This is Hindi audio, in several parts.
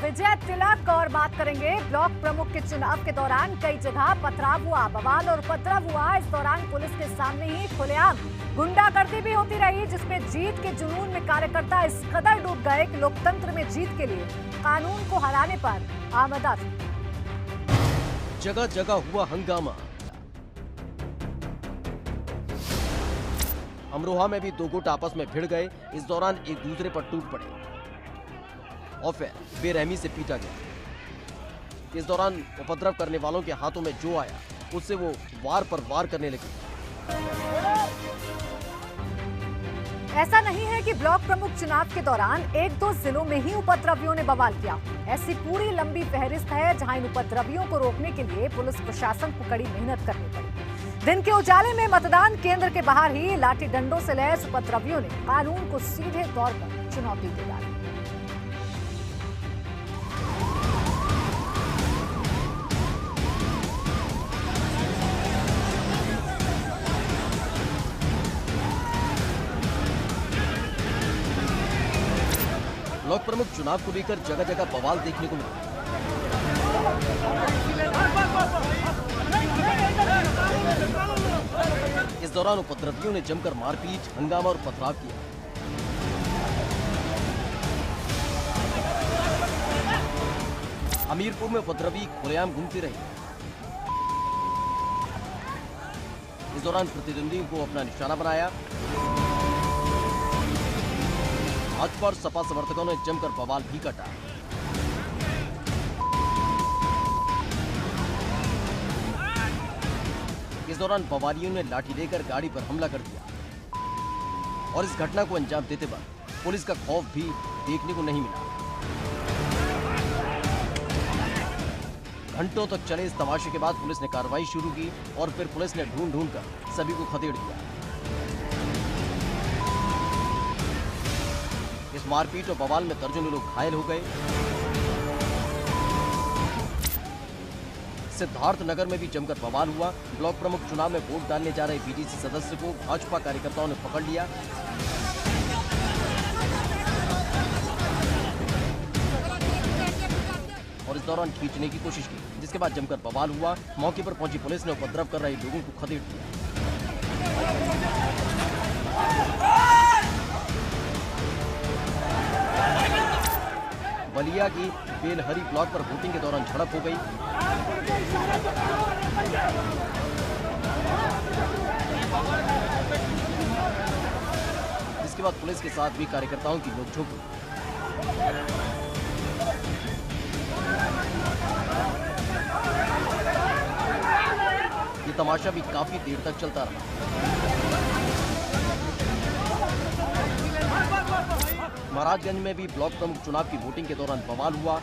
विजय तिलक और बात करेंगे ब्लॉक प्रमुख के चुनाव के दौरान कई जगह पथराव हुआ, बवाल और उपद्रव हुआ। इस दौरान पुलिस के सामने ही खुलेआम गुंडागर्दी भी होती रही, जिसमें जीत के जुनून में कार्यकर्ता इस कदर डूब गए कि लोकतंत्र में जीत के लिए कानून को हराने पर आमदा थी। जगह जगह हुआ हंगामा। अमरोहा में भी दो गुट आपस में भिड़ गए। इस दौरान एक दूसरे पर टूट पड़े और फिर बेरहमी से पीटा गया। इस दौरान उपद्रव करने वालों के हाथों में जो आया उससे वो वार पर वार करने लगे। ऐसा नहीं है कि ब्लॉक प्रमुख चुनाव के दौरान एक दो जिलों में ही उपद्रवियों ने बवाल किया। ऐसी पूरी लंबी फहरिस्त है जहां इन उपद्रवियों को रोकने के लिए पुलिस प्रशासन को कड़ी मेहनत करनी पड़ी। दिन के उजाले में मतदान केंद्र के बाहर ही लाठी डंडों से लैस उपद्रवियों ने कानून को सीधे तौर पर चुनौती दे डाली। ब्लॉक प्रमुख चुनाव को लेकर जगह जगह बवाल देखने को मिला। इस दौरान उपद्रवियों ने जमकर मारपीट, हंगामा और पथराव किया। हमीरपुर में उपद्रवी खुलेआम घूमते रहे। इस दौरान प्रतिद्वंदियों को अपना निशाना बनाया। भाजपा और सपा समर्थकों ने जमकर बवाल भी काटा। इस दौरान बवालियों ने लाठी लेकर गाड़ी पर हमला कर दिया और इस घटना को अंजाम देते वक्त पुलिस का खौफ भी देखने को नहीं मिला। घंटों तक चले इस तमाशे के बाद पुलिस ने कार्रवाई शुरू की और फिर पुलिस ने ढूंढ कर सभी को खदेड़ दिया। इस मारपीट और बवाल में दर्जनों लोग घायल हो गए। सिद्धार्थ नगर में भी जमकर बवाल हुआ। ब्लॉक प्रमुख चुनाव में वोट डालने जा रहे बीडीसी सदस्य को भाजपा कार्यकर्ताओं ने पकड़ लिया और इस दौरान खींचने की कोशिश की, जिसके बाद जमकर बवाल हुआ। मौके पर पहुंची पुलिस ने उपद्रव कर रहे लोगों को खदेड़ दिया। बलिया की बेलहरी ब्लॉक पर वोटिंग के दौरान झड़प हो गई। जिसके बाद पुलिस के साथ भी कार्यकर्ताओं की नोकझोंक हुई। ये तमाशा भी काफी देर तक चलता रहा। महाराजगंज में भी ब्लॉक प्रमुख चुनाव की वोटिंग के दौरान बवाल हुआ।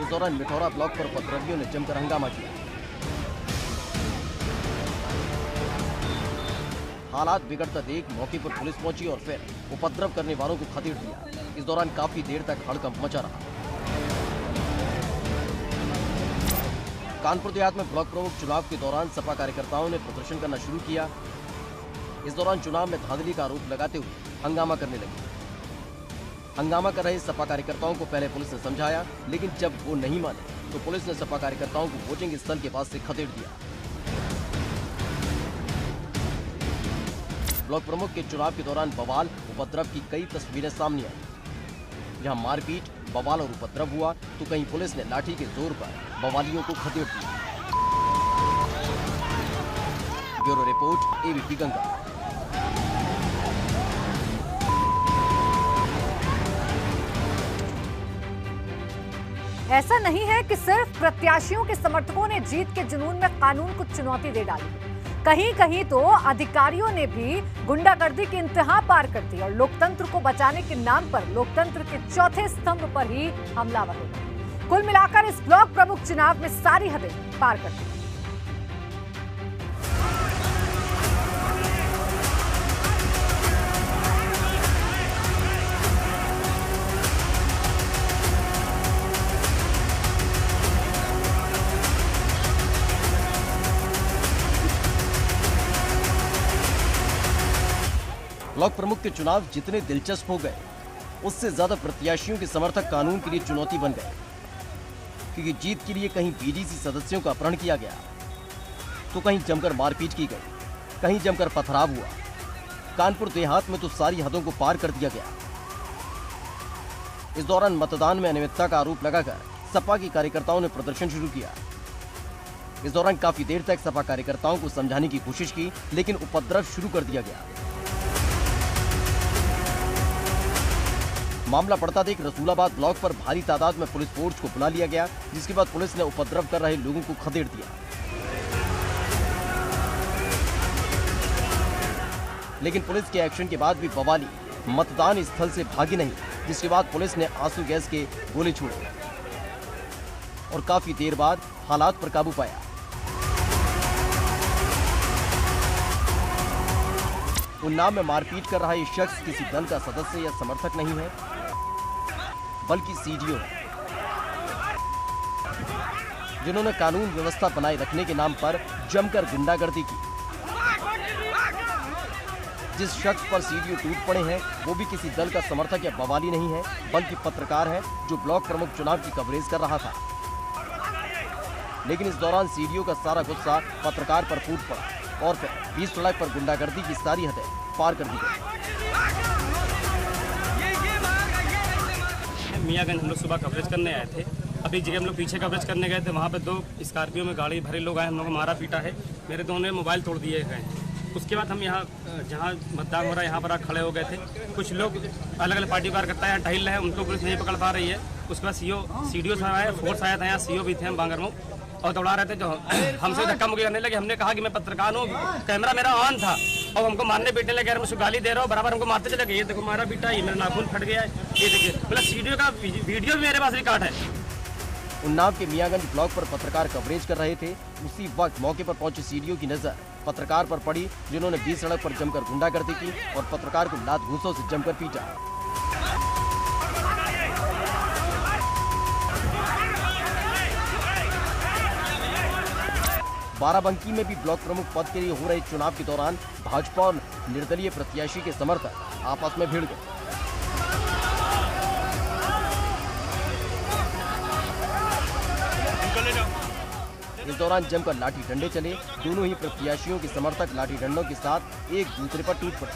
इस दौरान मिठौरा ब्लॉक पर उपद्रवियों ने जमकर हंगामा किया। हालात बिगड़ता देख मौके पर पुलिस पहुंची और फिर उपद्रव करने वालों को खदेड़ दिया। इस दौरान काफी देर तक हड़कंप मचा रहा। कानपुर देहात में ब्लॉक प्रमुख चुनाव के दौरान सपा कार्यकर्ताओं ने प्रदर्शन करना शुरू किया। इस दौरान चुनाव में धांधली का आरोप लगाते हुए हंगामा करने लगे। हंगामा कर रहे सपा कार्यकर्ताओं को पहले पुलिस ने समझाया, लेकिन जब वो नहीं माने तो पुलिस ने सपा कार्यकर्ताओं को वोटिंग स्थल के पास से खदेड़ दिया। ब्लॉक प्रमुख के चुनाव के दौरान बवाल उपद्रव की कई तस्वीरें सामने आई। जहां मारपीट, बवाल और उपद्रव हुआ तो कहीं पुलिस ने लाठी के जोर पर बवालियों को खदेड़ दिया। Bureau report, ABP Ganga. ऐसा नहीं है कि सिर्फ प्रत्याशियों के समर्थकों ने जीत के जुनून में कानून को चुनौती दे डाली। कहीं कहीं तो अधिकारियों ने भी गुंडागर्दी की इंतहा पार कर दी और लोकतंत्र को बचाने के नाम पर लोकतंत्र के चौथे स्तंभ पर ही हमलावर हो गए। कुल मिलाकर इस ब्लॉक प्रमुख चुनाव में सारी हदें पार कर दी। ब्लॉक प्रमुख के चुनाव जितने दिलचस्प हो गए, उससे ज्यादा प्रत्याशियों के समर्थक कानून के लिए चुनौती बन गए, क्योंकि जीत के लिए कहीं बीडीसी सदस्यों का अपहरण किया गया, तो कहीं जमकर मारपीट की गई, कहीं जमकर पथराव हुआ। कानपुर देहात में तो सारी हदों को पार कर दिया गया। इस दौरान मतदान में अनियमितता का आरोप लगाकर सपा के कार्यकर्ताओं ने प्रदर्शन शुरू किया। इस दौरान काफी देर तक सपा कार्यकर्ताओं को समझाने की कोशिश की, लेकिन उपद्रव शुरू कर दिया गया। मामला पड़ता देख रसूलाबाद ब्लॉक पर भारी तादाद में पुलिस फोर्स को बुला लिया गया, जिसके बाद पुलिस ने उपद्रव कर रहे लोगों को खदेड़ दिया। लेकिन पुलिस के एक्शन के बाद भी बवाली मतदान स्थल से भागी नहीं, जिसके बाद पुलिस ने आंसू गैस के गोले छोड़े और काफी देर बाद हालात पर काबू पाया। उन्नाव में मारपीट कर रहा ये शख्स किसी दल का सदस्य या समर्थक नहीं है, बल्कि सीडीओ है, जिन्होंने कानून व्यवस्था बनाए रखने के नाम पर जमकर गुंडागर्दी की। जिस शख्स पर सीडीओ टूट पड़े हैं, वो भी किसी दल का समर्थक या बवाली नहीं है, बल्कि पत्रकार है, जो ब्लॉक प्रमुख चुनाव की कवरेज कर रहा था। लेकिन इस दौरान सीडीओ का सारा गुस्सा पत्रकार पर फूट पड़ा और फिर बीच सड़क पर गुंडागर्दी की सारी हदें पार कर दी गई। मियाँगंज हम लोग सुबह कवरेज करने आए थे। अभी जगह हम लोग पीछे कवरेज करने गए थे, वहाँ पे 2 स्कॉर्पियो में गाड़ी भरे लोग आए, हम लोग को मारा पीटा है, मेरे दोनों मोबाइल तोड़ दिए गए। उसके बाद हम यहाँ जहाँ मतदान हो रहा है यहाँ पर खड़े हो गए थे। कुछ लोग अलग अलग पार्टी कार्यकर्ता यहाँ टहल रहे हैं, उनको पुलिस नहीं पकड़ पा रही है। उसके बाद सीडीओ साहब आए, फोर्स आया था, यहाँ सीओ भी थे, हम बांगरमऊ, और दौड़ा रहे थे। जो हमसे धक्का मुक्की करने लगे, हमने कहा कि मैं पत्रकार हूँ, कैमरा मेरा ऑन था, और हमको मारने पीटने लगे, मुझे गाली दे रहा हो, बराबर हमको मारते चले गए। ये देखो मारा पीटा, ये मेरा नाखून फट गया है, ये देखिए, मतलब सीडीओ का वीडियो भी मेरे पास रिकॉर्ड है। उन्नाव के मियाँगंज ब्लॉक पर पत्रकार कवरेज कर रहे थे। उसी वक्त मौके पर पहुंचे सीडीओ की नजर पत्रकार पर पड़ी, जिन्होंने बीच सड़क पर जमकर गुंडागर्दी की और पत्रकार को लात घूंसों से जमकर पीटा। बाराबंकी में भी ब्लॉक प्रमुख पद के लिए हो रहे चुनाव के दौरान भाजपा और निर्दलीय प्रत्याशी के समर्थक आपस में भिड़ गए। इस दौरान जमकर लाठी डंडे चले। दोनों ही प्रत्याशियों के समर्थक लाठी डंडों के साथ एक दूसरे पर टूट पड़े,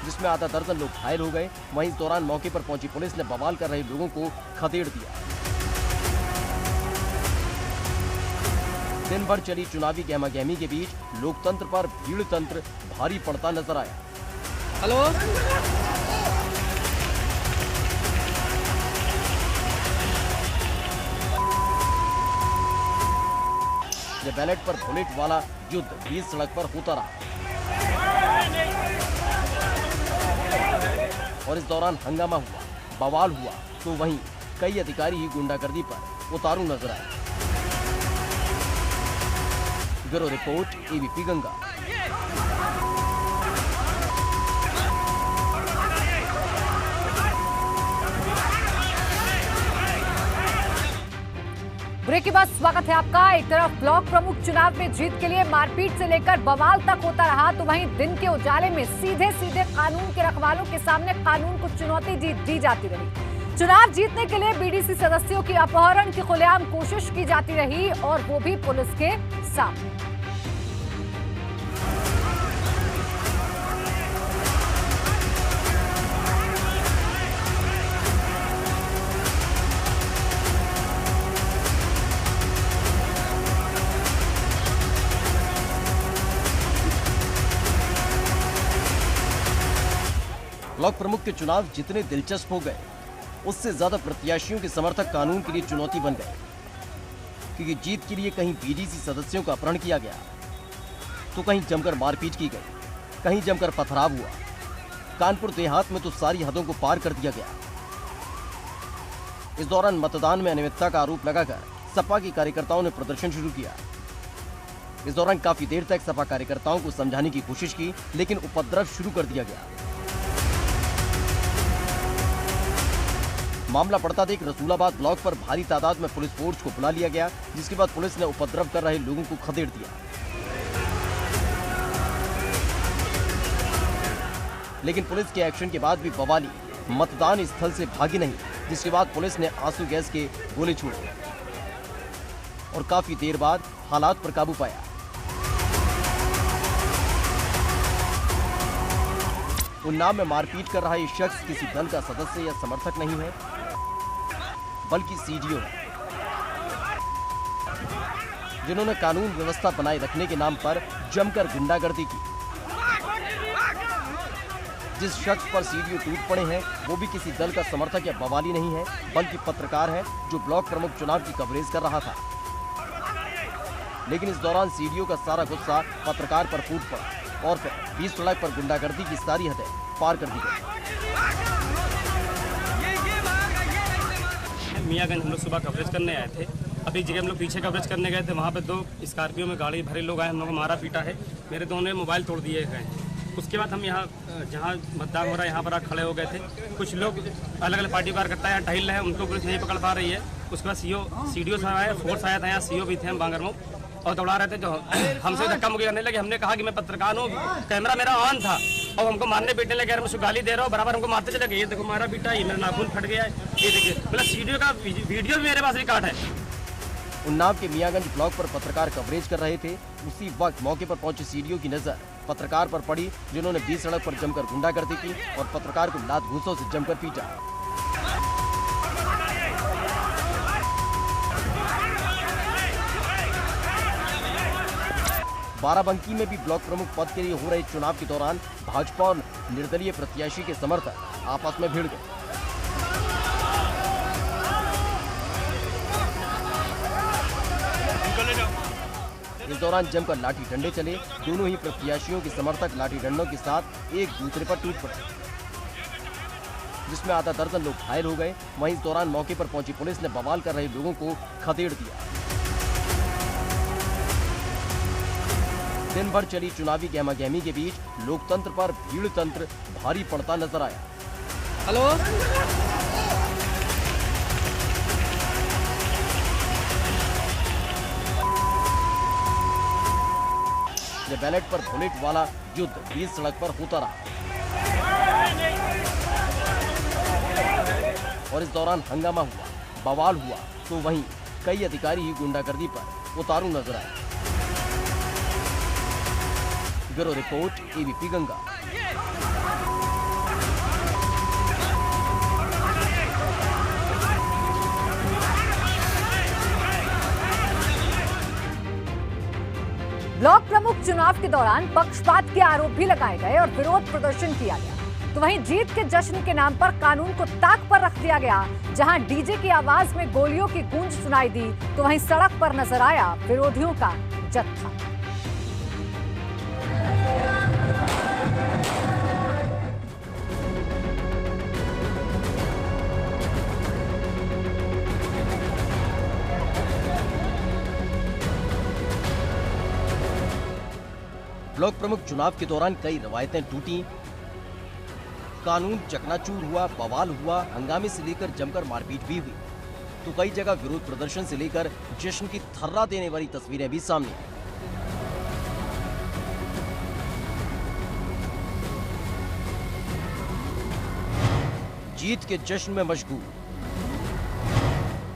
जिसमें आधा दर्जन लोग घायल हो गए। वहीं इस दौरान मौके पर पहुंची पुलिस ने बवाल कर रहे लोगों को खदेड़ दिया। दिन भर चली चुनावी गहमागहमी के बीच लोकतंत्र पर भीड़ तंत्र भारी पड़ता नजर आया। हेलो, ये बैलेट पर बुलेट वाला युद्ध बीच सड़क पर होता रहा और इस दौरान हंगामा हुआ, बवाल हुआ, तो वहीं कई अधिकारी ही गुंडागर्दी पर उतारू नजर आए। Bureau report, ABP Ganga. Break के बाद स्वागत है आपका। एक तरफ ब्लॉक प्रमुख चुनाव में जीत के लिए मारपीट से लेकर बवाल तक होता रहा, तो वहीं दिन के उजाले में सीधे सीधे कानून के रखवालों के सामने कानून को चुनौती दी जाती रही। चुनाव जीतने के लिए बीडीसी सदस्यों की अपहरण की खुलेआम कोशिश की जाती रही, और वो भी पुलिस के सामने। ब्लॉक प्रमुख के चुनाव जितने दिलचस्प हो गए, उससे ज्यादा प्रत्याशियों के समर्थक कानून के लिए चुनौती बन गए, क्योंकि जीत के लिए कहीं बीडीसी सदस्यों का अपहरण किया गया, तो कहीं जमकर मारपीट की गई, कहीं जमकर पथराव हुआ। कानपुर देहात में तो सारी हदों को पार कर दिया गया। इस दौरान मतदान में अनियमितता का आरोप लगाकर सपा के कार्यकर्ताओं ने प्रदर्शन शुरू किया। इस दौरान काफी देर तक सपा कार्यकर्ताओं को समझाने की कोशिश की, लेकिन उपद्रव शुरू कर दिया गया। मामला पड़ता देख रसूलाबाद ब्लॉक पर भारी तादाद में पुलिस फोर्स को बुला लिया गया, जिसके बाद पुलिस ने उपद्रव कर रहे लोगों को खदेड़ दिया। लेकिन पुलिस के एक्शन के बाद भी बवाली मतदान स्थल से भागी नहीं, जिसके बाद पुलिस ने आंसू गैस के गोले छोड़े और काफी देर बाद हालात पर काबू पाया। उन्नाव में मारपीट कर रहा ये शख्स किसी दल का सदस्य या समर्थक नहीं है, बल्कि सीडीओ है, जिन्होंने कानून व्यवस्था बनाए रखने के नाम पर जमकर गुंडागर्दी की। जिस शख्स पर सीडीओ टूट पड़े हैं वो भी किसी दल का समर्थक या बवाली नहीं है, बल्कि पत्रकार है जो ब्लॉक प्रमुख चुनाव की कवरेज कर रहा था। लेकिन इस दौरान सीडीओ का सारा गुस्सा पत्रकार पर फूट पड़ा और फिर बीच सड़क पर गुंडागर्दी की सारी हदें पार कर दी गई। मियाँगंज हम लोग सुबह कवरेज करने आए थे। अभी जगह हम लोग पीछे कवरेज करने गए थे, वहाँ पे 2 स्कॉर्पियो में गाड़ी भरे लोग आए, हम लोग को मारा पीटा है, मेरे दोनों मोबाइल तोड़ दिए गए हैं। उसके बाद हम यहाँ जहाँ मतदान हो रहा है यहाँ पर खड़े हो गए थे। कुछ लोग अलग अलग पार्टी बार करता है, टहल रहे हैं, उनको पुलिस नहीं पकड़ पा रही है। उसके बाद सीडीओ साहब आए, फोर्स आया था, यहाँ सीओ भी थे, हम बांगरमऊ और दौड़ा रहे थे, जो हमसे धक्का मुक्की करने लगे। हमने कहा कि मैं पत्रकार हूँ, कैमरा मेरा ऑन था और हमको मारने पीटने लगे, मैं उसको गाली दे रहा हूँ, बराबर हमको मारते चले गए। ये देखो मारा पीटा, ये मेरा नाखून फट गया है, ये देखिए, मतलब सीडीओ का वीडियो भी मेरे पास रिकॉर्ड है। उन्नाव के मियाँगंज ब्लॉक पर पत्रकार कवरेज कर रहे थे। उसी वक्त मौके पर पहुंचे सीडीओ की नजर पत्रकार पर पड़ी, जिन्होंने बीच सड़क पर जमकर गुंडागर्दी की और पत्रकार को लात घूंसों से जमकर पीटा। बाराबंकी में भी ब्लॉक प्रमुख पद के लिए हो रहे चुनाव के दौरान भाजपा और निर्दलीय प्रत्याशी के समर्थक आपस में भिड़ गए। इस दौरान जमकर लाठी डंडे चले। दोनों ही प्रत्याशियों के समर्थक लाठी डंडों के साथ एक दूसरे पर टूट पड़े, जिसमें आधा दर्जन लोग घायल हो गए। वहीं इस दौरान मौके पर पहुंची पुलिस ने बवाल कर रहे लोगों को खदेड़ दिया। दिन भर चली चुनावी गहमागहमी के बीच लोकतंत्र पर भीड़ तंत्र भारी पड़ता नजर आया। हेलो, बैलेट पर बुलेट वाला युद्ध बीच सड़क पर होता रहा और इस दौरान हंगामा हुआ, बवाल हुआ, तो वहीं कई अधिकारी ही गुंडागर्दी पर उतारू नजर आए। Bureau report, ABP Ganga. Block प्रमुख चुनाव के दौरान पक्षपात के आरोप भी लगाए गए और विरोध प्रदर्शन किया गया। तो वहीं जीत के जश्न के नाम पर कानून को ताक पर रख दिया गया। जहां डीजे की आवाज में गोलियों की गूंज सुनाई दी, तो वहीं सड़क पर नजर आया विरोधियों का जत्था। ब्लॉक प्रमुख चुनाव के दौरान कई रवायतें टूटी, कानून चकनाचूर हुआ, बवाल हुआ, हंगामे से लेकर जमकर मारपीट भी हुई। तो कई जगह विरोध प्रदर्शन से लेकर जश्न की थर्रा देने वाली तस्वीरें भी सामने आई। जीत के जश्न में मशगूल,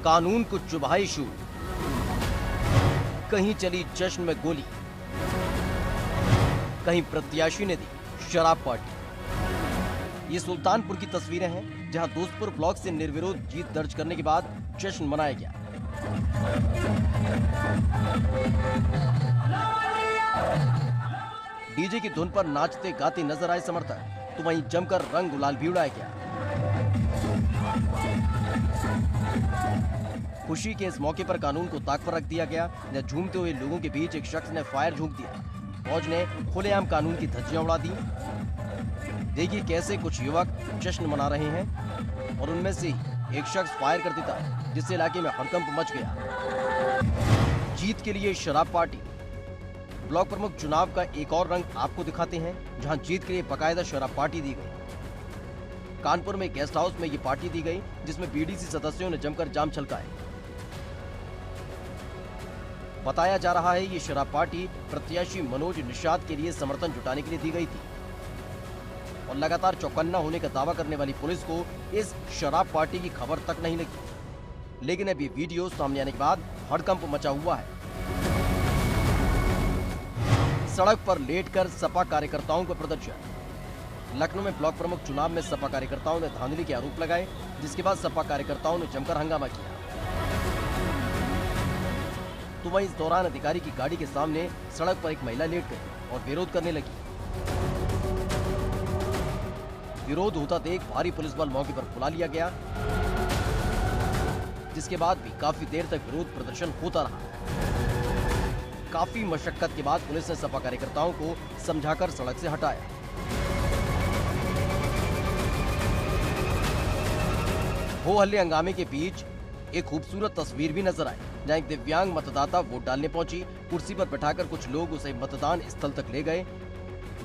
कानून को चुभाई शूर, कहीं चली जश्न में गोली, कहीं प्रत्याशी ने दी शराब पार्टी। ये सुल्तानपुर की तस्वीरें हैं, जहां दोस्तपुर ब्लॉक से निर्विरोध जीत दर्ज करने के बाद जश्न मनाया गया। डीजे की धुन पर नाचते गाते नजर आए समर्थक, तो वहीं जमकर रंग गुलाल भी उड़ाया गया। खुशी के इस मौके पर कानून को ताक पर रख दिया गया। जहां झूमते हुए लोगों के बीच एक शख्स ने फायर झोंक दिया। फौज ने खुलेआम कानून की धज्जियां उड़ा दी। देखिए कैसे कुछ युवक जश्न मना रहे हैं और उनमें से एक शख्स फायर कर देता है, जिससे इलाके में हड़कंप मच गया। जीत के लिए शराब पार्टी। ब्लॉक प्रमुख चुनाव का एक और रंग आपको दिखाते हैं, जहां जीत के लिए बकायदा शराब पार्टी दी गई। कानपुर में गेस्ट हाउस में ये पार्टी दी गई, जिसमें बीडीसी सदस्यों ने जमकर जाम छलकाए। बताया जा रहा है ये शराब पार्टी प्रत्याशी मनोज निषाद के लिए समर्थन जुटाने के लिए दी गई थी। और लगातार चौकन्ना होने का दावा करने वाली पुलिस को इस शराब पार्टी की खबर तक नहीं लगी। लेकिन अब ये वीडियो सामने आने के बाद हड़कंप मचा हुआ है। सड़क पर लेटकर सपा कार्यकर्ताओं का प्रदर्शन। लखनऊ में ब्लॉक प्रमुख चुनाव में सपा कार्यकर्ताओं ने धांधली के आरोप लगाए, जिसके बाद सपा कार्यकर्ताओं ने जमकर हंगामा किया। तो वहीं इस दौरान अधिकारी की गाड़ी के सामने सड़क पर एक महिला लेट गई और विरोध करने लगी। विरोध होता देख भारी पुलिस बल मौके पर बुला लिया गया, जिसके बाद भी काफी देर तक विरोध प्रदर्शन होता रहा। काफी मशक्कत के बाद पुलिस ने सपा कार्यकर्ताओं को समझाकर सड़क से हटाया। हो हल्ले हंगामे के बीच एक खूबसूरत तस्वीर भी नजर आई, जहां एक दिव्यांग मतदाता वोट डालने पहुंची। कुर्सी पर बैठाकर कुछ लोग उसे मतदान स्थल तक ले गए।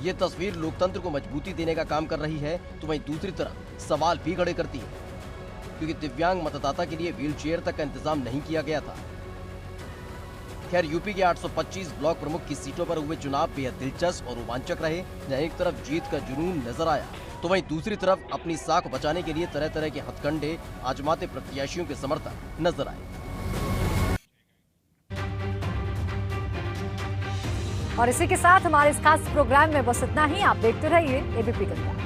ये तस्वीर लोकतंत्र को मजबूती देने का काम कर रही है, तो वहीं दूसरी तरफ सवाल भी खड़े करती है, क्योंकि दिव्यांग मतदाता के लिए व्हीलचेयर तक का इंतजाम नहीं किया गया था। खैर, यूपी के 825 ब्लॉक प्रमुख की सीटों पर हुए चुनाव बेहद दिलचस्प और रोमांचक रहे, जहां एक तरफ जीत का जुनून नजर आया, तो वहीं दूसरी तरफ अपनी साख बचाने के लिए तरह तरह के हथकंडे आजमाते प्रत्याशियों के समर्थक नजर आए। और इसी के साथ हमारे इस खास प्रोग्राम में बस इतना ही। आप देखते रहिए एबीपी गंगा।